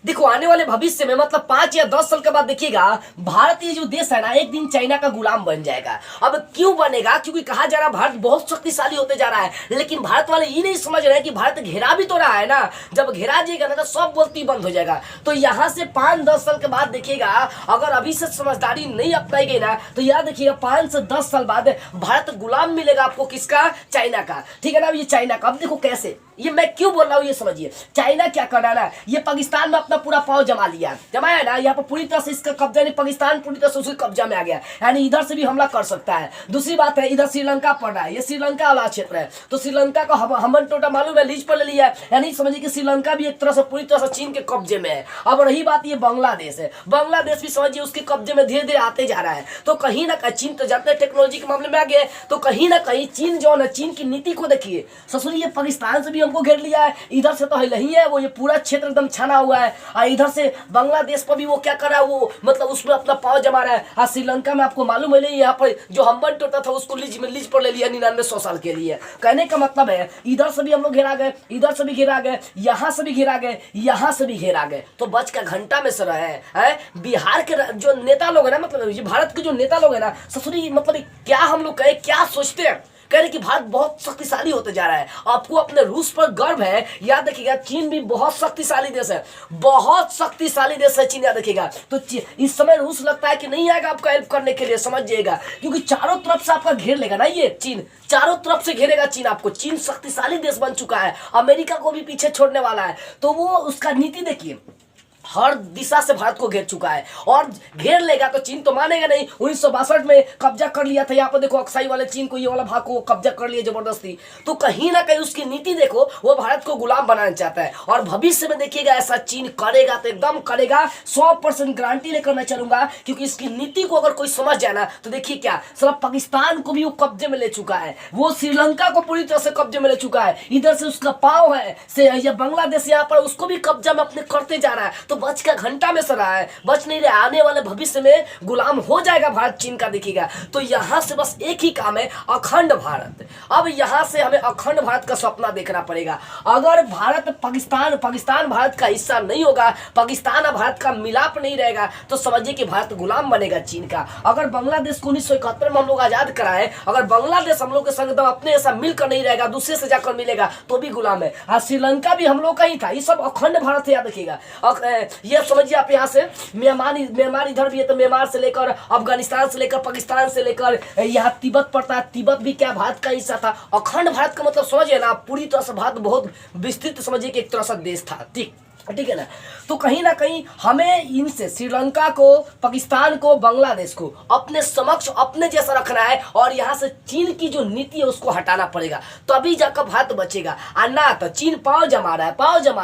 देखो आने वाले भविष्य में मतलब 5 या 10 साल के बाद देखिएगा भारत ये जो देश है ना एक दिन चाइना का गुलाम बन जाएगा। अब क्यों बनेगा? क्योंकि कहा जा रहा है भारत बहुत शक्तिशाली होते जा रहा है, लेकिन भारत वाले ये नहीं समझ रहे हैं कि भारत घेरा भी तो रहा है ना। जब घेरा जाएगा ना तो सब बोलती बंद हो जाएगा। तो यहाँ से 5-10 साल के बाद देखिएगा अगर अभी से समझदारी नहीं अपनाई गई ना तो याद रखिएगा 5 से 10 साल बाद भारत गुलाम मिलेगा आपको। किसका? चाइना का। ठीक है ना। ये चाइना का। अब देखो कैसे, ये मैं क्यों बोल रहा हूँ ये समझिए। चाइना क्या कर रहा है ना, ये पाकिस्तान में अपना पूरा पाव जमाया ना, यहाँ पर पूरी तरह से इसका कब्जा नहीं, पाकिस्तान पूरी तरह से उसके कब्जा में आ गया, यानी इधर से भी हमला कर सकता है। दूसरी बात है इधर श्रीलंका पड़ रहा है, ये श्रीलंका वाला क्षेत्र है, तो श्रीलंका का हमन टोटा मालूम है लीज पर ले लिया है, यानी समझिए कि श्रीलंका भी एक तरह से पूरी तरह से चीन के कब्जे में है। अब रही बात ये बांग्लादेश है, बांग्लादेश भी समझिए उसके कब्जे में धीरे धीरे आते जा रहा है। तो कहीं ना कहीं चीन तो जानते हैं टेक्नोलॉजी के मामले में आ गए, तो कहीं ना कहीं चीन जो है चीन की नीति को देखिए ससुरी, ये पाकिस्तान से भी हमको घेर लिया है, इधर से तो नहीं है वो, ये पूरा क्षेत्र एकदम छाना हुआ है, और इधर से बांग्लादेश पर भी वो क्या कर रहा है, वो मतलब उसमें अपना पाव जमा रहा है। और श्रीलंका में आपको मालूम है यहाँ पर जो हम्बन टोटा था उसको लीज पर ले लिया 99-100 साल के लिए। कहने का मतलब है इधर से भी हम लोग घेरा गए, इधर से भी घेरा गए, यहाँ से भी घेरा गए, यहाँ से भी घेरा गए, तो बच का घंटा में से रहे हैं। बिहार के जो नेता लोग है ना, मतलब भारत के जो नेता लोग है ना ससुरी, मतलब क्या हम लोग कहे, क्या सोचते हैं, कह रहे कि भारत बहुत शक्तिशाली होते जा रहा है। आपको अपने रूस पर गर्व है, याद रखिएगा चीन भी बहुत शक्तिशाली देश है, बहुत शक्तिशाली देश है चीन, याद रखिएगा। तो इस समय रूस लगता है कि नहीं आएगा आपका हेल्प करने के लिए, समझ जाइएगा, क्योंकि चारों तरफ से आपका घेर लेगा ना, ये चीन चारों तरफ से घेरेगा चीन आपको। चीन शक्तिशाली देश बन चुका है, अमेरिका को भी पीछे छोड़ने वाला है, तो वो उसका नीति देखिए हर दिशा से भारत को घेर चुका है, और घेर लेगा तो चीन तो मानेगा नहीं। 1962 में कब्जा कर लिया था, यहाँ पर देखो अक्साई वाले चीन को, ये वाला भाग को कब्जा कर लिया जबरदस्ती। तो कहीं ना कहीं उसकी नीति देखो, वो भारत को गुलाम बनाना चाहता है, और भविष्य में देखिएगा ऐसा चीन करेगा तो एकदम करेगा, 100% गारंटी लेकर मैं चलूंगा, क्योंकि इसकी नीति को अगर कोई समझ जाए ना तो देखिए क्या सिर्फ पाकिस्तान को भी वो कब्जे में ले चुका है, वो श्रीलंका को पूरी तरह से कब्जे में ले चुका है, इधर से उसका पाव है से या बांग्लादेश यहाँ पर उसको भी कब्जा में अपने करते जा रहा है। तो बच का घंटा में सर रहा है, बच नहीं रहा, आने वाले भविष्य में गुलाम हो जाएगा भारत चीन का, देखिएगा। तो यहां से बस एक ही काम है, अखंड भारत। अब यहां से हमें अखंड भारत का सपना देखना पड़ेगा। अगर भारत पाकिस्तान भारत का हिस्सा नहीं होगा, पाकिस्तान और भारत का मिलाप नहीं रहेगा, तो समझिए कि भारत गुलाम बनेगा चीन का। अगर बांग्लादेश को 1971 में हम लोग आजाद कराए, अगर बांग्लादेश हम लोग के संग अपने ऐसा मिलकर नहीं रहेगा, दूसरे से जाकर मिलेगा तो भी गुलाम है। और श्रीलंका भी हम लोग का ही था, ये सब अखंड भारत है, याद रखिएगा। ये समझिए आप यहाँ से म्यांमार इधर भी है, तो म्यांमार से लेकर अफगानिस्तान से लेकर पाकिस्तान से लेकर यहाँ तिब्बत पड़ता है, तिब्बत भी क्या भारत का हिस्सा था। अखंड भारत का मतलब समझिए ना, पूरी तरह से भारत बहुत विस्तृत समझिए कि एक तरह से देश था, ठीक है ना। तो कहीं ना कहीं हमें इनसे श्रीलंका को, पाकिस्तान को, बांग्लादेश को अपने समक्ष अपने जैसा रखना है, और यहाँ से चीन की जो नीति है उसको हटाना पड़ेगा, तभी जाकर भारत बचेगा। और ना तो चीन पाव जमा रहा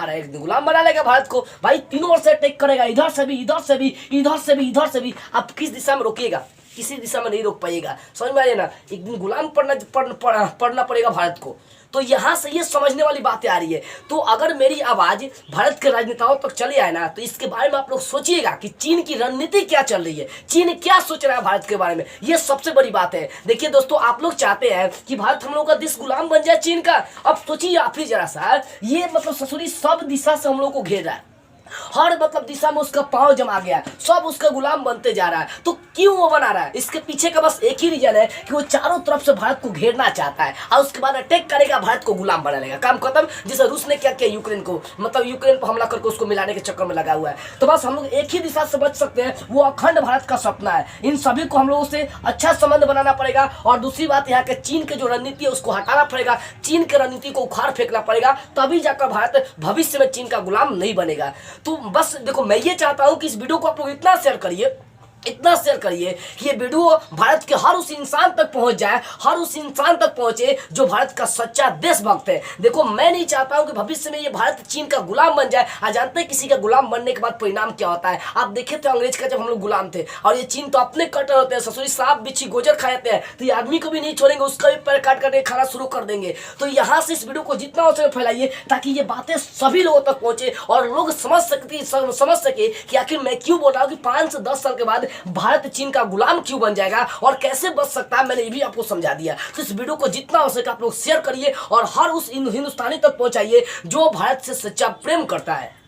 है, एक दिन गुलाम बना लेगा भारत को भाई, तीनों ओर से अटैक करेगा, इधर से भी, इधर से भी, इधर से भी, इधर से भी। आप किस दिशा में रोकिएगा? किसी दिशा में नहीं रोक पाइएगा, समझ में आ रही है ना। एक दिन गुलाम पड़ना पड़ेगा भारत को। तो यहाँ से ये समझने वाली बातें आ रही है। तो अगर मेरी आवाज भारत के राजनेताओं तक चले आए ना, तो इसके बारे में आप लोग सोचिएगा कि चीन की रणनीति क्या चल रही है, चीन क्या सोच रहा है भारत के बारे में, ये सबसे बड़ी बात है। देखिए दोस्तों, आप लोग चाहते हैं कि भारत हम लोग का देश गुलाम बन जाए चीन का। अब सोचिए आप ही जरा सा, ये मतलब ससुरी सब दिशा से हम लोग को घेर रहा है, हर मतलब दिशा में उसका पांव जमा गया, सब उसका गुलाम बनते जा रहा है। तो क्यों वो बना रहा है? इसके पीछे का बस एक ही रीजन है कि वो चारों तरफ से भारत को घेरना चाहता है, और उसके बाद अटैक करेगा, भारत को गुलाम बना लेगा, काम खत्म। जैसे रूस ने क्या किया यूक्रेन को, मतलब यूक्रेन पर हमला करके उसको मिलाने के चक्कर में लगा हुआ है। तो बस हम लोग एक ही दिशा से बच सकते हैं, वो अखंड भारत का सपना है। इन सभी को हम लोगों से अच्छा संबंध बनाना पड़ेगा, और दूसरी बात यहाँ के चीन के जो रणनीति है उसको हटाना पड़ेगा, चीन के रणनीति को उखाड़ फेंकना पड़ेगा, तभी जाकर भारत भविष्य में चीन का गुलाम नहीं बनेगा। तो बस देखो, मैं ये चाहता हूं कि इस वीडियो को आप लोग इतना शेयर करिए कि ये वीडियो भारत के हर उस इंसान तक पहुंच जाए, हर उस इंसान तक पहुंचे जो भारत का सच्चा देशभक्त है। देखो, मैं नहीं चाहता हूं कि भविष्य में ये भारत चीन का गुलाम बन जाए। आप जानते हैं किसी का गुलाम बनने के बाद परिणाम क्या होता है? आप देखे थे अंग्रेज का, जब हम लोग गुलाम थे, और ये चीन तो अपने कटर होते हैं, ससुरी सांप बिच्छी गोजर खाते हैं, तो ये आदमी को भी नहीं छोड़ेंगे, उसका भी पैर काट करके खाना शुरू कर देंगे। तो यहाँ से इस वीडियो को जितना हो सके फैलाइए, ताकि ये बातें सभी लोगों तक पहुंचे, और लोग समझ सके कि आखिर मैं क्यों बोल रहा हूँ कि 5 से 10 साल के बाद भारत चीन का गुलाम क्यों बन जाएगा और कैसे बच सकता है। मैंने ये भी आपको समझा दिया। तो इस वीडियो को जितना हो सके आप लोग शेयर करिए, और हर उस हिंदुस्तानी तक पहुंचाइए जो भारत से सच्चा प्रेम करता है।